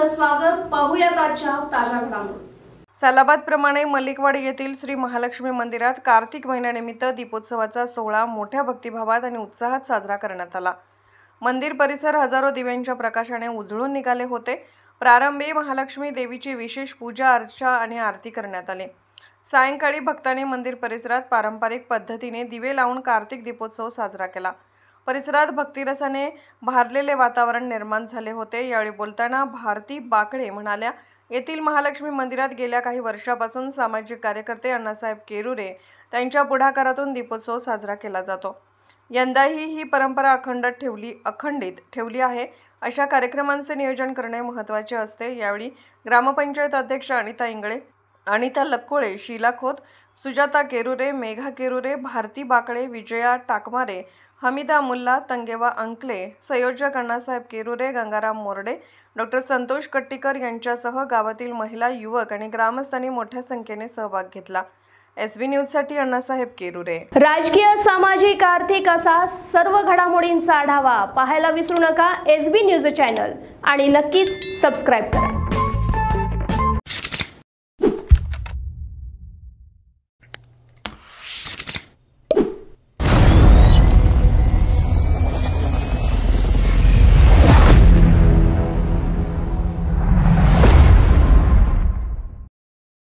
आपलं स्वागत. पाहूयात आजच्या ताज्या घडामोडी. सालाबाद प्रमाणे मल्लिकवाडी येथील श्री महालक्ष्मी मंदिरात कार्तिक महिन्यानिमित्त दीपोत्सवाचा सोहळा मोठ्या भक्तिभावात आणि उत्साहात साजरा करण्यात आला. मंदिर परिसर हजारो दिव्यांच्या प्रकाशाने उजळून निघाले होते. प्रारंभी महालक्ष्मी देवीची विशेष पूजा अर्चा आणि आरती करण्यात आली. सायंकाळी भक्तांनी मंदिर परिसरात पारंपरिक पद्धतीने दिवे लावून कार्तिक दीपोत्सव साजरा केला. परिसरात भक्तिरसाने भारलेले वातावरण निर्माण झाले होते. यावेळी बोलताना भारती बाकळे म्हणाल्या, येथील महालक्ष्मी मंदिरात गेल्या काही वर्षापासून सामाजिक कार्यकर्ते अण्णासाहेब केरुरे त्यांच्या पुढाकारातून दीपोत्सव साजरा केला जातो. यंदाही ही परंपरा अखंडित ठेवली आहे. अशा कार्यक्रमांचे नियोजन करणे महत्त्वाचे असते. यावेळी ग्रामपंचायत अध्यक्ष अनिता इंगळे, अनिता लक्कोळे, शीला खोत, सुजाता केरुरे, मेघा केरुरे, भारती बाकळे, विजया टाकमारे, हमीदा मुल्ला, तंगेवा अंकले, संयोजक अण्णासाहेब केरुरे, गंगाराम मोरडे, डॉक्टर संतोष कट्टीकर यांच्यासह गावातील महिला, युवक आणि ग्रामस्थांनी मोठ्या संख्येने सहभाग घेतला. SB न्यूजसाठी अण्णासाहेब केरुरे. राजकीय, सामाजिक, आर्थिक असा सर्व घडामोडींचा आढावा पाहायला विसरू नका SB न्यूज चॅनल आणि नक्कीच सबस्क्राईब करा.